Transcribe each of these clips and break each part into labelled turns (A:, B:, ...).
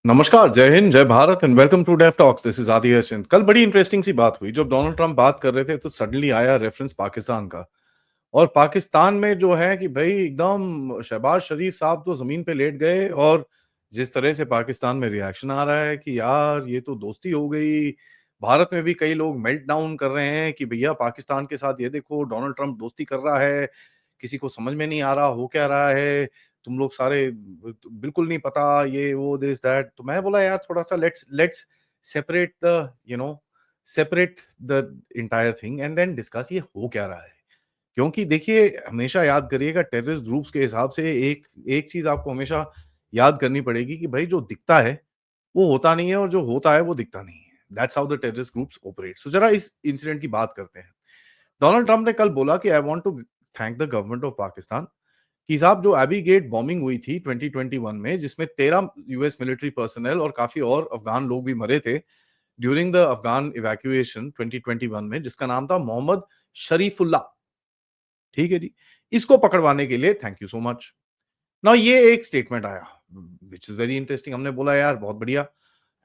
A: नमस्कार, जय हिंद, जय Bharat and welcome to Dave Talks. This is Aadi Harshind. कल बड़ी इंटरेस्टिंग सी बात हुई जब डोनाल्ड ट्रंप बात कर रहे थे तो सडनली आया रेफरेंस पाकिस्तान का। और पाकिस्तान में जो है कि भाई एकदम शहबाज शरीफ साहब तो जमीन पे लेट गए। और जिस तरह से पाकिस्तान में रिएक्शन आ रहा है कि यार ये तो दोस्ती हो गई। भारत में भी कई लोग मेल्ट डाउन कर रहे हैं कि भैया पाकिस्तान के साथ ये देखो डोनाल्ड ट्रंप दोस्ती कर रहा है। किसी को समझ में नहीं आ रहा हो क्या रहा है। तुम लोग सारे बिल्कुल नहीं पता ये वो दिस दैट। तो मैं बोला यार थोड़ा सा let's let's separate the separate the entire thing and then discuss ये हो क्या रहा है। क्योंकि देखिए हमेशा याद करिएगा टेररिस्ट ग्रुप्स के हिसाब से एक एक चीज आपको हमेशा याद करनी पड़ेगी कि भाई जो दिखता है वो होता नहीं है और जो होता है वो दिखता नहीं है। That's how the terrorist groups operate. So जरा इस इंसिडेंट की बात करते हैं। डोनाल्ड ट्रंप ने कल बोला कि I want to thank the government of Pakistan कि साहब जो एबी गेट बॉम्बिंग हुई थी 2021 में जिसमें 13 यूएस मिलिट्री पर्सनल और काफी और अफगान लोग भी मरे थे ड्यूरिंग द अफगान इवैक्यूएशन 2021 में, जिसका नाम था मोहम्मद शरीफुल्लाह। ठीक है जी। इसको पकड़वाने के लिए थैंक यू सो मच। ना ये एक स्टेटमेंट आया विच इज वेरी इंटरेस्टिंग। हमने बोला यार बहुत बढ़िया।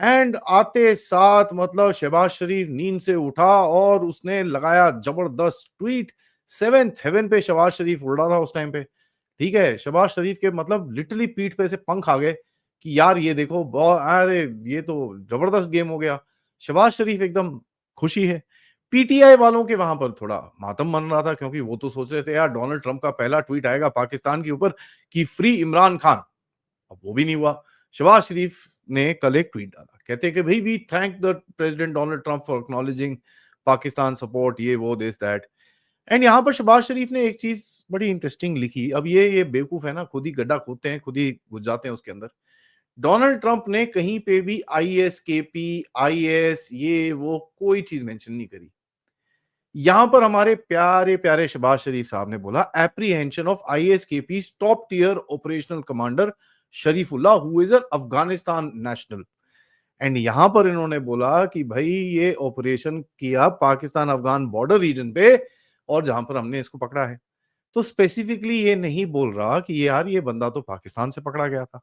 A: एंड आते साथ मतलब शहबाज शरीफ नींद से उठा और उसने लगाया जबरदस्त ट्वीट। सेवेंथ हेवन पे शहबाज शरीफ उड़ रहा था उस टाइम पे। ठीक है, शहबाज शरीफ के मतलब लिटरली पीठ पे से पंख आ गए कि यार ये देखो अरे ये तो जबरदस्त गेम हो गया। शहबाज शरीफ एकदम खुशी है। पीटीआई वालों के वहां पर थोड़ा मातम मन रहा था क्योंकि वो तो सोच रहे थे यार डोनाल्ड ट्रंप का पहला ट्वीट आएगा पाकिस्तान के ऊपर कि फ्री इमरान खान। अब वो भी नहीं हुआ। शहबाज शरीफ ने कल एक ट्वीट डाला, कहते हैं कि भाई we thank the president Donald Trump for acknowledging Pakistan support ये वो दिस दैट। एंड यहाँ पर शहबाज शरीफ ने एक चीज बड़ी इंटरेस्टिंग लिखी। अब ये बेवकूफ है ना, खुद ही गड्ढा खोदते हैं, खुद ही घुस जाते हैं उसके अंदर। डोनाल्ड ट्रंप ने कहीं पे भी आईएस केपी आईएस ये वो कोई चीज मेंशन नहीं करी। यहां पर हमारे प्यारे प्यारे शहबाज शरीफ साहब ने बोला apprehension of ISKP top tier operational commander Sharifullah who is an Afghanistan national. And यहां पर इन्होंने बोला कि भाई ये ऑपरेशन किया पाकिस्तान अफगान बॉर्डर रीजन पे और जहां पर हमने इसको पकड़ा है। तो स्पेसिफिकली ये नहीं बोल रहा कि यार ये बंदा तो पाकिस्तान से पकड़ा गया था।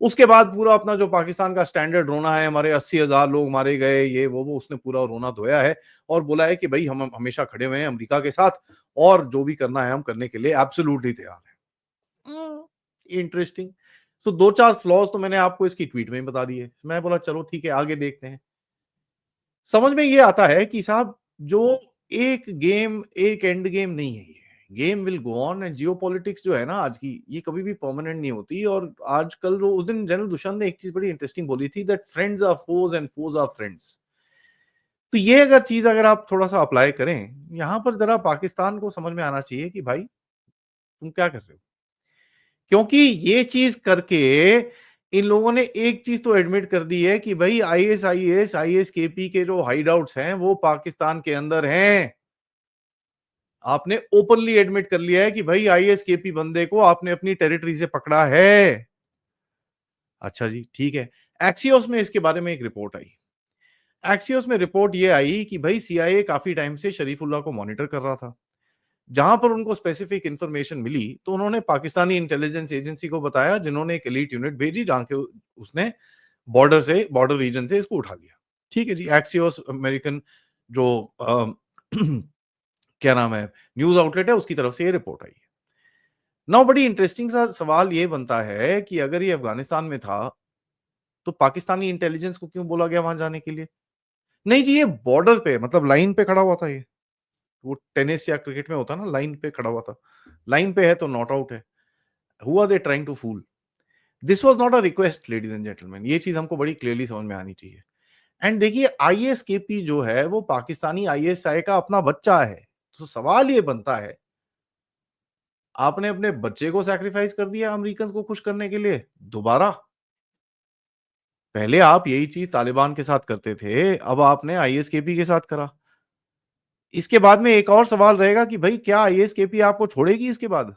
A: उसके बाद पूरा अपना जो पाकिस्तान का स्टैंडर्ड रोना है, हमारे 80,000 लोग मारे गए ये वो उसने पूरा रोना धोया है। और बोला है कि भाई हम हमेशा खड़े हुए हैं अमेरिका के साथ और जो भी करना है हम करने के लिए एब्सोल्युटली तैयार हैं। इंटरेस्टिंग। सो दो चार फ्लॉज तो मैंने आपको इसकी ट्वीट में ही बता दिए। मैं बोला चलो ठीक है आगे देखते हैं। समझ में ये आता है कि साहब जो एक गेम एक एंड गेम नहीं है। ये game will go on and geopolitics जो है ना आज की ये कभी भी परमानेंट नहीं होती। और आजकल जो उस दिन जनरल दुष्यंत ने एक चीज बड़ी इंटरेस्टिंग बोली थी that friends are foes and foes are friends. तो ये अगर आप थोड़ा सा अप्लाई करें यहां पर जरा पाकिस्तान को समझ में आना चाहिए कि भाई तुम क्या कर रहे हो। क्योंकि ये चीज करके इन लोगों ने एक चीज तो एडमिट कर दी है कि भाई आईएसआईएस आईएसकेपी के जो हाइडआउट्स हैं वो पाकिस्तान के अंदर हैं। आपने ओपनली एडमिट कर लिया है कि भाई आईएसकेपी बंदे को आपने अपनी टेरिटरी से पकड़ा है। अच्छा जी ठीक है। एक्सियोस में इसके बारे में एक रिपोर्ट आई। एक्सियोस में रिपोर्ट ये आई कि भाई सीआईए काफी टाइम से शरीफुल्लाह को मॉनिटर कर रहा था। जहां पर उनको स्पेसिफिक इंफॉर्मेशन मिली तो उन्होंने पाकिस्तानी इंटेलिजेंस एजेंसी को बताया जिन्होंने एक एलीट यूनिट भेजी जहां के उसने बॉर्डर रीजन से इसको उठा लिया। ठीक है जी। एक्सियोस अमेरिकन जो क्या नाम है न्यूज आउटलेट है उसकी तरफ से ये रिपोर्ट आई है। नाउ बड़ी इंटरेस्टिंग सा सवाल ये बनता है कि अगर ये अफगानिस्तान में था तो पाकिस्तानी इंटेलिजेंस को क्यों बोला गया वहां जाने के लिए। नहीं जी ये बॉर्डर पे मतलब लाइन पे खड़ा हुआ था ये। वो टेनिस या क्रिकेट में होता ना लाइन पे खड़ा हुआ था। लाइन पे है तो नॉट आउट है। Who are they trying to fool. This was not a request ladies and gentlemen. ये चीज हमको बड़ी क्लियरली समझ में आनी चाहिए। एंड देखिए आईएसकेपी जो है वो पाकिस्तानी आईएसआई का अपना बच्चा है। तो सवाल ये बनता है आपने अपने बच्चे को सैक्रिफाइस कर दिया अमेरिकन को खुश करने के लिए दोबारा। पहले आप यही चीज तालिबान के साथ करते थे अब आपने आईएसकेपी के साथ करा। इसके बाद में एक और सवाल रहेगा कि भाई क्या आईएसकेपी आपको छोड़ेगी इसके बाद।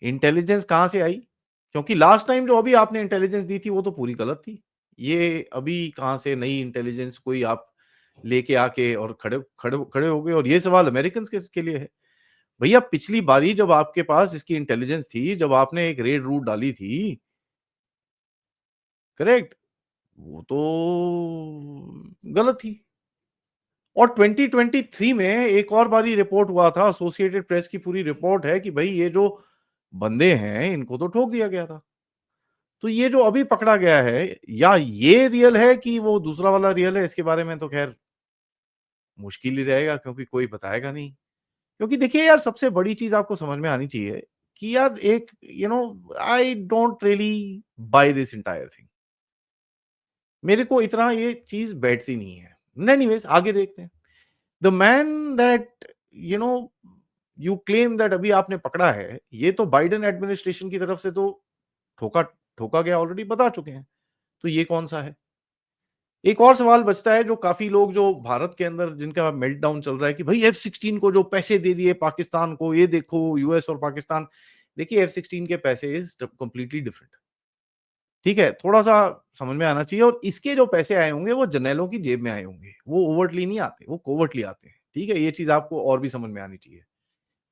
A: इंटेलिजेंस कहां से आई। क्योंकि लास्ट टाइम जो अभी आपने इंटेलिजेंस दी थी वो तो पूरी गलत थी। ये अभी कहां से नई इंटेलिजेंस कोई आप लेके आके और खड़े खड़े खड़े हो गए। और ये सवाल अमेरिकन के लिए है। भैया पिछली बारी जब आपके पास इसकी इंटेलिजेंस थी जब आपने एक रेड रूट डाली थी करेक्ट? वो तो गलत थी। और 2023 में एक और बारी रिपोर्ट हुआ था, एसोसिएटेड प्रेस की पूरी रिपोर्ट है कि भई ये जो बंदे हैं, इनको तो ठोक दिया गया था। तो ये जो अभी पकड़ा गया है, या ये रियल है कि वो दूसरा वाला रियल है, इसके बारे में तो ख़ैर मुश्किल ही रहेगा, क्योंकि कोई बताएगा नहीं। क्योंकि देखिए यार, सबसे बड़ी चीज़ आपको समझ में आनी चाहिए कि यार एक I don't really buy this entire thing. मेरे को इतना ये चीज़ बैठती नहीं है। एनीवेज़ आगे देखते हैं। The man that you know you claim that अभी आपने पकड़ा है, ये तो बाइडेन एडमिनिस्ट्रेशन की तरफ से तो ठोका ठोका गया, ऑलरेडी बता चुके हैं। तो ये कौन-सा है? एक और सवाल बचता है, जो काफ़ी लोग जो भारत के अंदर जिनका मेल्टडाउन चल रहा है कि भई F-16 को जो पैसे दे दिए पाकिस्तान को, ये देखो यूएस और पाकिस्तान। देखिए F-16 के पैसे इज़ कंप्लीटली डिफरेंट। ठीक है? थोड़ा-सा समझ में आना चाहिए, और इसके जो पैसे आए होंगे वो जर्नैलों की जेब में आए होंगे। वो ओवरटली नहीं आते, वो कोवर्टली आते हैं। ठीक है? ये चीज़ आपको और भी समझ में आनी चाहिए।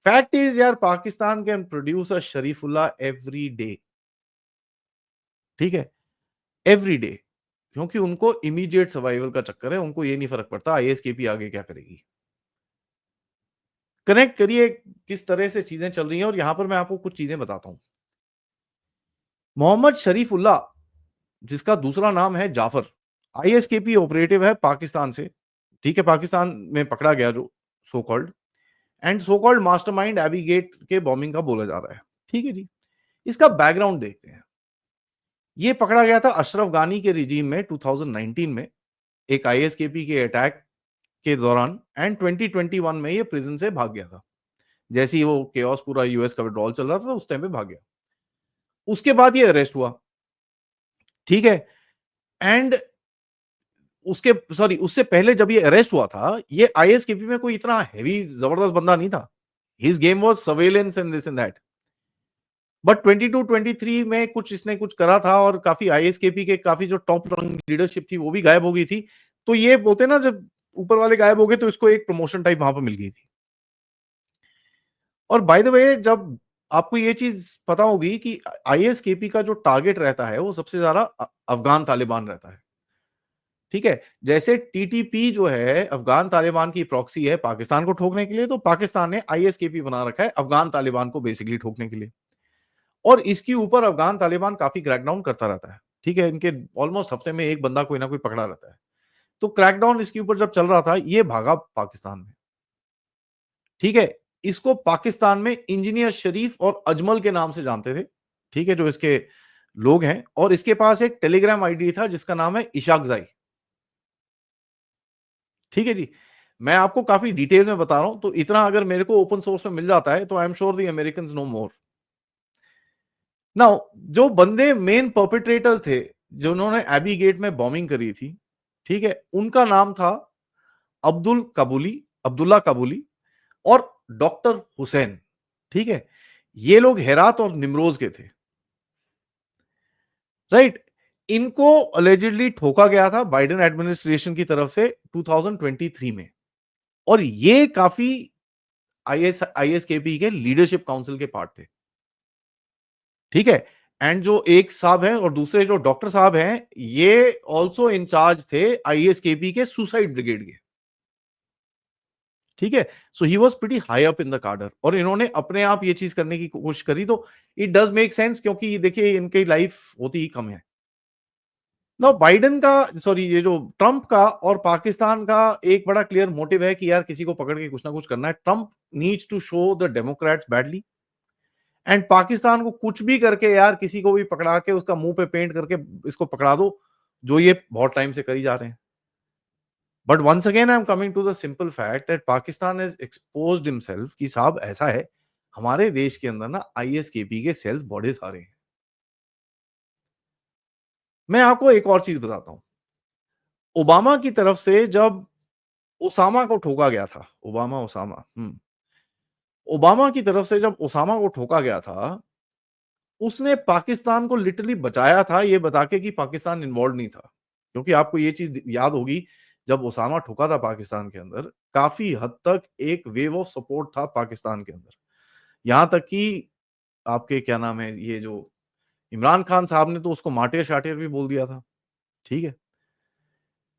A: फैक्ट इज़ यार, Pakistan can produce a Sharifullah every day. ठीक है? Every day. क्योंकि उनको इमीडिएट सर्वाइवल का चक्कर है, उनको ये नहीं फ़र्क पड़ता आईएसकेपी आगे क्या करेगी। कनेक्ट करिए किस तरह से चीज़ें चल रही हैं, और यहाँ पर मैं आपको कुछ चीज़ें बताता हूँ। मोहम्मद शरीफुल्लाह, जिसका दूसरा नाम है जाफर, आईएसकेपी ऑपरेटिव है पाकिस्तान से। ठीक है? पाकिस्तान में पकड़ा गया, जो so called so called mastermind Abbey Gate के बॉम्बिंग का बोला जा रहा है। ठीक है जी? इसका बैकग्राउंड देखते हैं। ये पकड़ा गया था अशरफ गानी के रिजीम में 2019 में, एक आईएसकेपी के अटैक के दौरान, 2021 में ये प्रिज़न से भाग गया था। जैसे ही वो केओस पूरा यूएस का विथड्रॉल चल रहा था, उस टाइम पे भाग गया। उसके बाद ये अरेस्ट हुआ। ठीक है? एंड उसके सॉरी उससे पहले जब ये अरेस्ट हुआ था, ये आईएसकेपी में कोई इतना हेवी जबरदस्त बंदा नहीं था। His game was surveillance and this and that. But 22-23 में कुछ इसने कुछ करा था, और काफ़ी आईएसकेपी के काफ़ी जो टॉप रंग लीडरशिप थी, वो भी गायब हो गई थी। तो ये बोलते हैं ना, जब ऊपर वाले गायब हो गए, तो इसको एक प्रमोशन टाइप वहाँ पे मिल गई थी। और बाय द वे, जब आपको ये चीज़ पता होगी कि आईएसकेपी का जो टारगेट रहता है, वो सबसे ज़्यादा अफ़गान तालिबान रहता है। ठीक है? जैसे टीटीपी जो है, अफ़गान तालिबान की प्रॉक्सी है पाकिस्तान को ठोकने के लिए, तो पाकिस्तान ने आईएसकेपी बना रखा है अफ़गान तालिबान को बेसिकली ठोकने के लिए। और इसके ऊपर अफ़गान तालिबान काफ़ी क्रैकडाउन करता रहता है। ठीक है? इनके ऑलमोस्ट हफ्ते में एक बंदा कोई ना कोई पकड़ा रहता है। तो क्रैकडाउन इसके ऊपर जब चल रहा था, ये भागा पाकिस्तान में। ठीक है? इसको पाकिस्तान में इंजीनियर शरीफ और अजमल के नाम से जानते थे। ठीक है? जो इसके लोग हैं, और इसके पास एक टेलीग्राम आईडी था जिसका नाम है इशाकज़ाई। ठीक है जी? मैं आपको काफ़ी डिटेल में बता रहा हूँ, तो इतना अगर मेरे को ओपन सोर्स में मिल जाता है, तो I am sure the Americans know more. Now, जो बंदे मेन परपेट्रेटर्स थे, जिन्होंने एबी गेट में बॉम्बिंग करी थी, ठीक है? उनका नाम था अब्दुल्ला काबुली और डॉक्टर हुसैन। ठीक है? ये लोग हेरात और निमरोज के थे। राइट? इनको अलिजिडली ठोका गया था बाइडेन एडमिनिस्ट्रेशन की तरफ से 2023 में, और ये काफ़ी आईएसकेपी के लीडरशिप काउंसिल के पार्ट थे। ठीक है? एंड जो एक साहब हैं और दूसरे जो डॉक्टर साहब हैं, ये आल्सो इंचार्ज थे आईएसकेपी के सुसाइड ब्रिगेड के। ठीक है? So he was pretty high up in the cadre, और इन्होंने अपने आप ये चीज़ करने की कोशिश करी, तो इट डज़ मेक सेंस, क्योंकि ये देखिए इनकी लाइफ होती ही कम है। नाउ बाइडेन का, सॉरी, ये जो ट्रम्प का और पाकिस्तान का एक बड़ा क्लियर मोटिव है कि यार किसी को पकड़ के कुछ ना कुछ करना है। Trump needs to show the Democrats badly, and Pakistan को कुछ भी करके यार किसी को भी पकड़ा के उसका मुंह पे पेंट करके इसको पकड़ा दो, जो ये बहुत टाइम से करी जा रहे हैं। But once again I am coming to the simple fact that Pakistan has exposed himself कि साहब ऐसा है, हमारे देश के अंदर ना आईएसकेपी के सेल्स बड़े सारे हैं। मैं आपको एक और चीज बताता हूं। ओबामा की तरफ से जब ओसामा को ठोका गया था, ओबामा की तरफ से जब ओसामा को ठोका गया था, उसने पाकिस्तान को लिटरली बचाया था, ये बता के कि पाकिस्तान इन्वॉल्व नहीं था। क्योंकि आपको ये चीज़ याद होगी, जब ओसामा ठुका था पाकिस्तान के अंदर, काफ़ी हद तक एक वेव ऑफ सपोर्ट था पाकिस्तान के अंदर। यहाँ तक कि आपके क्या नाम है, ये जो इमरान खान साहब ने तो उसको मार्टियर-शार्टियर भी बोल दिया था, ठीक है?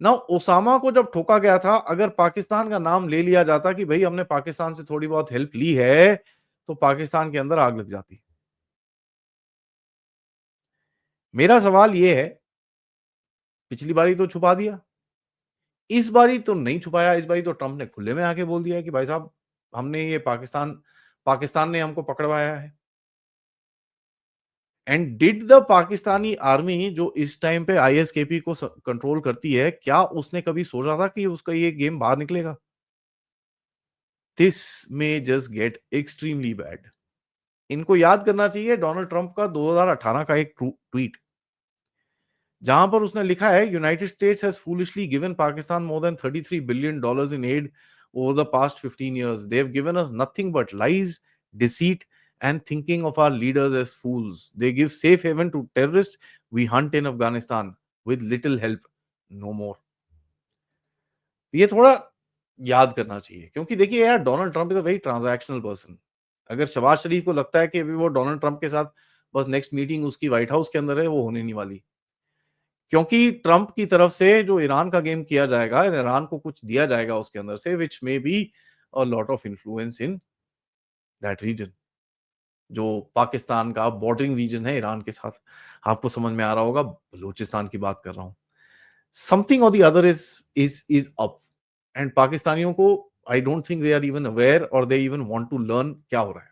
A: नाउ ओसामा को जब ठोका गया था, अगर पाकिस्तान का नाम ले लिया जाता कि भई हमने पाकिस्तान से थोड़ी बहुत हेल्प ली है, तो पाकिस्तान के अंदर आग लग जाती। मेरा सवाल ये है, पिछली बारी तो छुपा दिया, इस बारी तो नहीं छुपाया, इस बारी तो ट्रम्प ने खुले में आके बोल दिया कि भाई साहब हमने ये पाकिस्तान ने हमको पकड़वाया है। And did the Pakistani army जो इस टाइम पे आईएसकेपी को कंट्रोल करती है, क्या उसने कभी सोचा था कि उसका ये गेम बाहर निकलेगा? This may just get extremely bad. इनको याद करना चाहिए डोनाल्ड ट्रंप का 2018 का एक ट्वीट, जहां पर उसने लिखा है United States has foolishly given Pakistan more than 33 billion dollars in aid over the past 15 years. They have given us nothing but lies, deceit, and thinking of our leaders as fools. They give safe haven to terrorists we hunt in Afghanistan with little help, no more. ये थोड़ा याद करना चाहिए, क्योंकि देखिए यार Donald Trump is a very transactional person. अगर शहबाज शरीफ को लगता है कि अभी वो डोनाल्ड ट्रंप के साथ बस नेक्स्ट मीटिंग उसकी व्हाइट हाउस के अंदर है, वो होने नहीं वाली। क्योंकि ट्रंप की तरफ से जो ईरान का गेम किया जाएगा, ईरान को कुछ दिया जाएगा उसके अंदर से, which may be a lot of influence in that region, जो पाकिस्तान का बॉर्डरिंग रीजन है ईरान के साथ। आपको समझ में आ रहा होगा, बलूचिस्तान की बात कर रहा हूँ। Something or the other is up, and पाकिस्तानियों को I don't think they are even aware or they even want to learn क्या हो रहा है।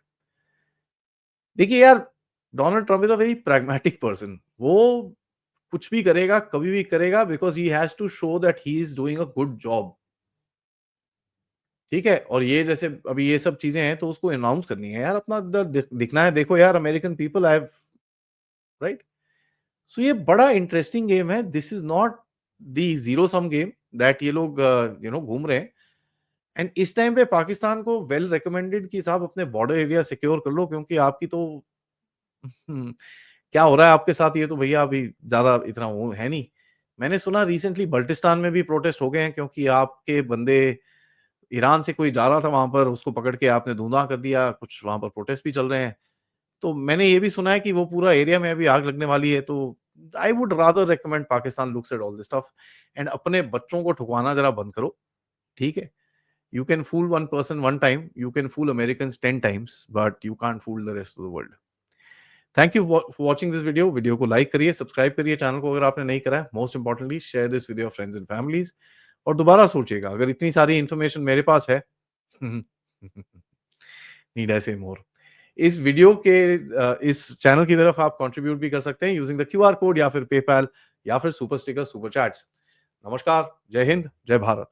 A: देखिए यार, Donald Trump is a very pragmatic person. वो कुछ भी करेगा, कभी भी करेगा, because he has to show that he is doing a good job, ठीक है? और ये जैसे अभी ये सब चीज़ें हैं, तो उसको अनाउंस करनी है यार, अपना दिखना है, देखो यार American people I have, right? So ये बड़ा इंटरेस्टिंग गेम है। This is not the zero sum game that ये लोग घूम रहे हैं। एंड इस टाइम पे पाकिस्तान को वेल रिकमेंडेड कि साहब अपने बॉर्डर एरिया सिक्योर कर लो, क्योंकि आपकी तो हुँ, क्या हो रहा है आपके साथ ये तो भैया अभी ज़्यादा इतना वो है नहीं। मैंने सुना रिसेंटली बल्टिस्तान में भी प्रोटेस्ट हो गए हैं, क्योंकि आपके बंदे ईरान से कोई जा रहा था वहाँ पर, उसको पकड़ के आपने धुंधला कर दिया, कुछ वहाँ पर प्रोटेस्ट भी चल रहे हैं। तो मैंने ये भी सुना है कि वो पूरा एरिया में अभी आग लगने वाली है, तो I would rather recommend Pakistan looks at all this stuff and अपने बच्चों को ठुकवाना ज़रा बंद करो, ठीक है? You can fool one person one time, you can fool Americans 10 times, but you can't fool the rest of the world. Thank you for watching this video. Video को like करिए, सब्सक्राइब करिए चैनल को अगर आपने नहीं करा है। Most importantly share this with your friends and families. और दोबारा सोचिएगा, अगर इतनी सारी इन्फॉर्मेशन मेरे पास है, नीड आई से मोर। इस वीडियो के इस चैनल की तरफ आप कंट्रीब्यूट भी कर सकते हैं यूजिंग द क्यूआर कोड या फिर पेपैल या फिर सुपर स्टिकर सुपर चैट्स। नमस्कार, जय हिंद, जय भारत।